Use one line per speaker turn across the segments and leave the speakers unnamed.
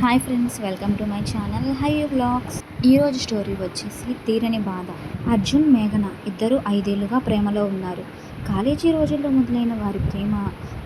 Hi friends, welcome to my channel high vlogs. ఈరోజు story వచ్చేసి తీరని బాధ. అర్జున్, మేఘన ఇద్దరు 5 ఏళ్లుగా ప్రేమలో ఉన్నారు. కాలేజీ రోజుల్లో మొదలైన వారి ప్రేమ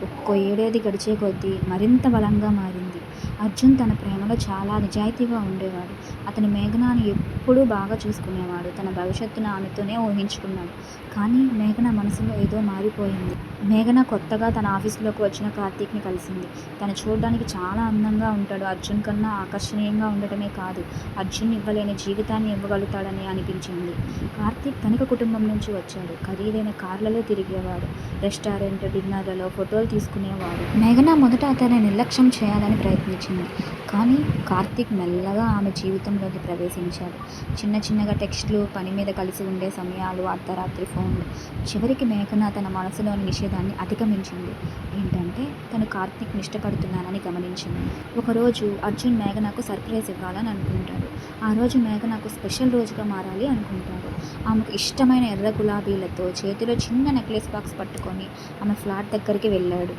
ఒక్కో ఏడాది గడిచే కొద్దీ మరింత బలంగా మారింది. అర్జున్ తన ప్రేమలో చాలా నిజాయితీగా ఉండేవాడు. అతను మేఘనాని ఎప్పుడూ బాగా చూసుకునేవాడు. తన భవిష్యత్తును ఆమెతోనే ఊహించుకున్నాడు. కానీ మేఘన మనసులో ఏదో మారిపోయింది. మేఘన కొత్తగా తన ఆఫీసులోకి వచ్చిన కార్తీక్ని కలిసింది. తను చూడడానికి చాలా అందంగా ఉంటాడు. అర్జున్ కన్నా ఆకర్షణీయంగా ఉండటమే కాదు, అర్జున్ ఇవ్వలేని జీవితాన్ని ఇవ్వగలుగుతాడని అనిపించింది. కార్తీక్ ధనిక కుటుంబం నుంచి వచ్చాడు. ఖరీదైన కార్లలో తిరిగేవాడు. రెస్టారెంట్, డిన్నర్లలో ఫోటోలు తీసుకునేవాడు. మేఘన మొదట అతన్ని నిర్లక్ష్యం చేయాలని ప్రయత్నించింది. కానీ కార్తీక్ మెల్లగా ఆమె జీవితంలోకి ప్రవేశించాడు. చిన్న చిన్నగా టెక్స్ట్లు, పని మీద కలిసి ఉండే సమయాలు, అర్ధరాత్రి ఫోన్లు. చివరికి మేఘన తన మనసులోని నిషేధాన్ని అధిగమించింది. ఏంటంటే తను కార్తీక్ని ఇష్టపడుతున్నానని గమనించింది. ఒకరోజు అర్జున్ మేఘనకు సర్ప్రైజ్ ఇవ్వాలని అనుకుంటాడు. ఆ రోజు మేఘనకు స్పెషల్ రోజుగా మారాలి అనుకుంటాడు. ఆమెకు ఇష్టమైన ఎర్ర గులాబీలతో చేతిలో చిన్న నెక్లెస్ బాక్స్ పట్టుకొని ఆమె ఫ్లాట్ దగ్గరికి వెళ్ళాడు.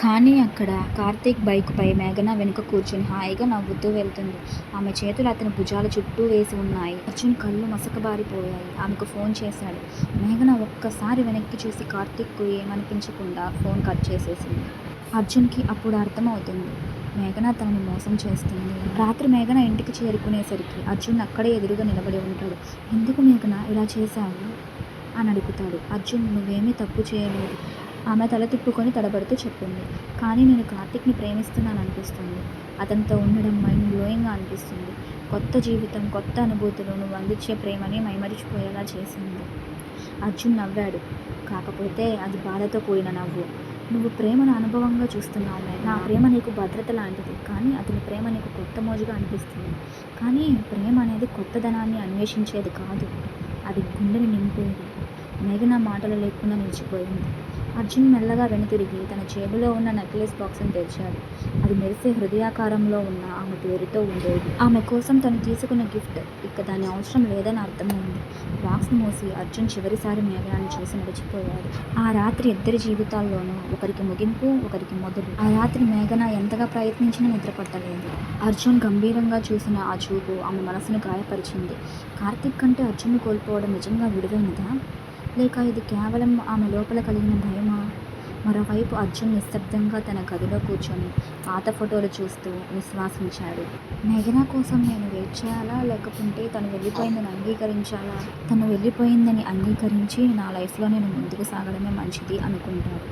కానీ అక్కడ కార్తీక్ బైకుపై మేఘన వెనుక కూర్చుని హాయిగా నవ్వుతూ వెళ్తుంది. ఆమె చేతులు అతని భుజాల చుట్టూ వేసి ఉన్నాయి. అర్జున్ కళ్ళు మసకబారిపోయాయి. ఆమెకు ఫోన్ చేశాడు. మేఘన ఒక్కసారి వెనక్కి చూసి కార్తీక్కు ఏమనిపించకుండా ఫోన్ కట్ చేసేసింది. అర్జున్కి అప్పుడు అర్థమవుతుంది, మేఘన తనని మోసం చేస్తుంది. రాత్రి మేఘన ఇంటికి చేరుకునేసరికి అర్జున్ అక్కడే ఎదురుగా నిలబడి ఉంటాడు. ఎందుకు మేఘన ఇలా చేశావు అని అడుగుతాడు. అర్జున్, నువ్వేమీ తప్పు చేయలేదు. ఆమె తల తిప్పుకొని తడబడుతూ చెప్పింది. కానీ నేను కార్తీక్ని ప్రేమిస్తున్నాను అనిపిస్తుంది. అతనితో ఉండడం మైండ్ బ్లోయింగ్గా అనిపిస్తుంది. కొత్త జీవితం, కొత్త అనుభూతులు, నువ్వు అందించే ప్రేమని మైమరిచిపోయేలా చేసింది. అర్జున్ నవ్వాడు. కాకపోతే అది బాధతో కూడిన నవ్వు. నువ్వు ప్రేమను అనుభవంగా చూస్తున్నావు. నా ప్రేమ నీకు భద్రత లాంటిది, కానీ అతని ప్రేమ నీకు కొత్త మోజుగా అనిపిస్తుంది. కానీ ప్రేమ అనేది కొత్తదనాన్ని అన్వేషించేది కాదు, అది గుండెని నింపేది. మేఘన మాటలు లేకుండా నిలిచిపోయింది. అర్జున్ మెల్లగా వెనుతిరిగి తన జేబులో ఉన్న నెక్లెస్ బాక్స్ని తెరిచాడు. అది మెరిసే హృదయాకారంలో ఉన్న ఆమె పేరుతో ఉండేది. ఆమె కోసం తను తీసుకున్న గిఫ్ట్. ఇక దాని అవసరం లేదని అర్థమైంది. బాక్స్ని మూసి అర్జున్ చివరిసారి మేఘనాన్ని చూసి నడిచిపోయాడు. ఆ రాత్రి ఇద్దరి జీవితాల్లోనూ ఒకరికి ముగింపు, ఒకరికి మొదలు. ఆ రాత్రి మేఘన ఎంతగా ప్రయత్నించినా నిద్రపట్టలేదు. అర్జున్ గంభీరంగా చూసిన ఆ చూపు ఆమె మనసును గాయపరిచింది. కార్తీక్ కంటే అర్జున్ని కోల్పోవడం నిజంగా విలువైనదా, లేక ఇది కేవలం ఆమె లోపల కలిగిన భయమా? మరోవైపు అర్జున్ నిశ్శబ్దంగా తన గదిలో కూర్చొని పాత ఫోటోలు చూస్తూ నిశ్వాసించాడు. మేఘన కోసం నేను వెయిట్ చేయాలా, లేకపోతే తను వెళ్ళిపోయిందని అంగీకరించాలా? తను వెళ్ళిపోయిందని అంగీకరించి నా లైఫ్లో నేను ముందుకు సాగడమే మంచిది అనుకుంటాడు.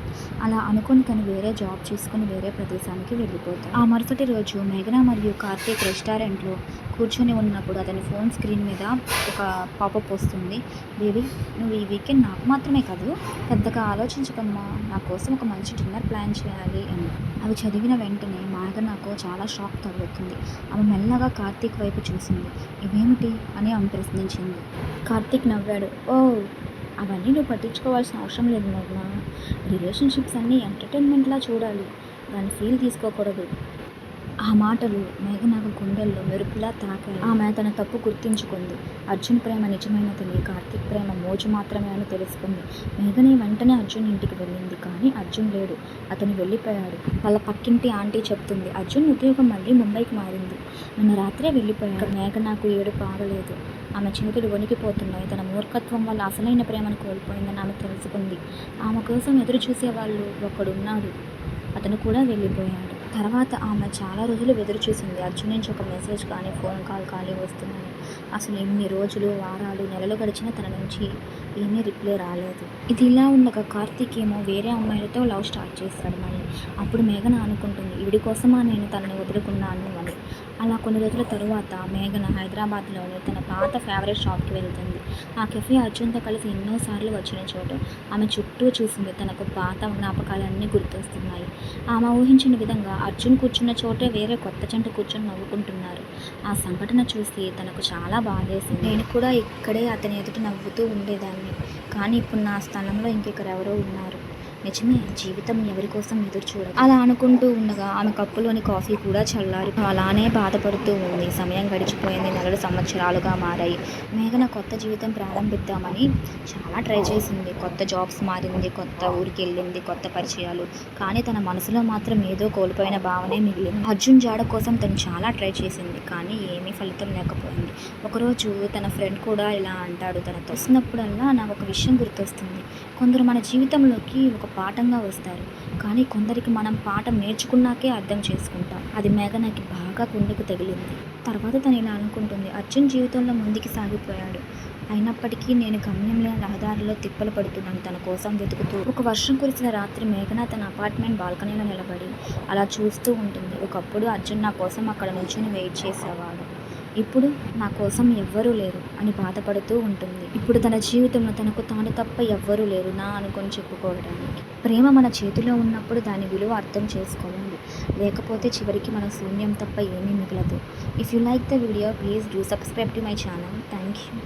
అలా అనుకుని తను వేరే జాబ్ చేసుకుని వేరే ప్రదేశానికి వెళ్ళిపోతాడు. ఆ మరుసటి రోజు మేఘన మరియు కార్తీక్ రెస్టారెంట్లో కూర్చొని ఉన్నప్పుడు అతని ఫోన్ స్క్రీన్ మీద ఒక పాపప్ వస్తుంది. బేబీ, నువ్వు ఈ వీకెండ్ నాకు మాత్రమే కాదు, పెద్దగా ఆలోచించకమ్మా, నా కోసం ఒక మంచి డిన్నర్ ప్లాన్ చేయాలి అని. అవి చదివిన వెంటనే మేఘనకు చాలా షాక్ తగులుతుంది. ఆమె మెల్లగా కార్తీక్ వైపు చూసింది. ఇవేమిటి అని ఆమె ప్రశ్నించింది. కార్తీక్ నవ్వాడు. ఓ, అవన్నీ నువ్వు పట్టించుకోవాల్సిన అవసరం లేదు మేఘన. రిలేషన్షిప్స్ అన్నీ ఎంటర్టైన్మెంట్లా చూడాలి, దాన్ని ఫీల్ తీసుకోకూడదు. ఆ మాటలు మేఘనకు గుండెల్లో మెరుపులా తాకాయి. ఆమె తన తప్పు గుర్తించుకుంది. అర్జున్ ప్రేమ నిజమైనదని, కార్తీక్ ప్రేమ మోజు మాత్రమే అని తెలుసుకుంది. మేఘన వెంటనే అర్జున్ ఇంటికి వెళ్ళింది. కానీ అర్జున్ లేడు, అతను వెళ్ళిపోయాడు. వాళ్ళ పక్కింటి ఆంటీ చెప్తుంది, అర్జున్ ఉద్యోగం మళ్ళీ ముంబైకి మారింది, నిన్న రాత్రే వెళ్ళిపోయాడు. మేఘనకు ఏడుపు ఆగలేదు. ఆమె చేతులు వణికిపోతున్నాయి. తన మూర్ఖత్వం వల్ల అసలైన ప్రేమను కోల్పోయిందని ఆమె తెలుసుకుంది. ఆమె కోసం ఎదురు చూసేవాళ్ళు ఒకడున్నాడు, అతను కూడా వెళ్ళిపోయాడు. తర్వాత ఆమె చాలా రోజులు ఎదురు చూసింది. అర్జున్ నుంచి ఒక మెసేజ్ కానీ, ఫోన్ కాల్ కానీ వస్తుందని. అసలు ఎన్ని రోజులు, వారాలు, నెలలు గడిచినా తన నుంచి ఏమీ రిప్లై రాలేదు. ఇది ఇలా ఉండగా కార్తీక్ ఏమో వేరే అమ్మాయిలతో లవ్ స్టార్ట్ చేస్తాడు మళ్ళీ. అప్పుడు మేఘన అనుకుంటుంది, వీడి కోసమా నేను తనని వదులుకున్నాను అని. అలా కొన్ని రోజుల తరువాత మేఘన హైదరాబాద్లోని తన పాత ఫేవరెట్ షాప్కి వెళ్తుంది. ఆ కెఫే అర్జున్తో కలిసి ఎన్నోసార్లు వచ్చిన చోటు. ఆమె చుట్టూ చూసింది. తనకు పాత జ్ఞాపకాలన్నీ గుర్తొస్తున్నాయి. ఆమె ఊహించిన విధంగా అర్జున్ కూర్చున్న చోటే వేరే కొత్త జంట కూర్చొని నవ్వుకుంటున్నారు. ఆ సంఘటన చూసి తనకు చాలా బాధేసింది. నేను కూడా ఇక్కడే అతని ఎదుట నవ్వుతూ ఉండేదాన్ని, కానీ ఇప్పుడు నా స్థలంలో ఇంకెవరెవరో ఉన్నారు. నిజమే, జీవితం ఎవరి కోసం ఎదురు చూడదు. అలా అనుకుంటూ ఉండగా ఆమె కప్పులోని కాఫీ కూడా చల్లారి అలానే బాధపడుతూ ఉంది. సమయం గడిచిపోయింది. నెలలు సంవత్సరాలుగా మారాయి. మేఘన కొత్త జీవితం ప్రారంభిద్దామని చాలా ట్రై చేసింది. కొత్త జాబ్స్ మారింది, కొత్త ఊరికి వెళ్ళింది, కొత్త పరిచయాలు. కానీ తన మనసులో మాత్రం ఏదో కోల్పోయిన భావనే మిగిలింది. అర్జున్ జాడ కోసం తను చాలా ట్రై చేసింది, కానీ ఏమీ ఫలితం లేకపోయింది. ఒకరోజు తన ఫ్రెండ్ కూడా ఇలా అంటాడు. తనతో వస్తున్నప్పుడల్లా నాకు ఒక విషయం గుర్తొస్తుంది. కొందరు మన జీవితంలోకి ఒక పాఠంగా వస్తారు, కానీ కొందరికి మనం పాఠం నేర్చుకున్నాకే అర్థం చేసుకుంటాం. అది మేఘనకి బాగా గుండెకు తగిలింది. తర్వాత తను ఇలా అనుకుంటుంది, అర్జున్ జీవితంలో ముందుకు సాగిపోయాడు, అయినప్పటికీ నేను గమ్యం లేని రహదారిలో తిప్పలు పడుతున్నాను తన కోసం వెతుకుతూ. ఒక వర్షం కురిసిన రాత్రి మేఘన తన అపార్ట్మెంట్ బాల్కనీలో నిలబడి అలా చూస్తూ ఉంటుంది. ఒకప్పుడు అర్జున్ నా కోసం అక్కడ నుంచుని వెయిట్ చేసేవాడు, ఇప్పుడు నా కోసం ఎవ్వరూ లేరు అని బాధపడుతూ ఉంటుంది. ఇప్పుడు తన జీవితంలో తనకు తాను తప్ప ఎవ్వరూ లేరు నా అనుకొని చెప్పుకోవడానికి. ప్రేమ మన చేతిలో ఉన్నప్పుడు దాని విలువ అర్థం చేసుకోవాలి, లేకపోతే చివరికి మన శూన్యం తప్ప ఏమీ మిగలదు. If you like the video, please do subscribe to my channel. Thank you.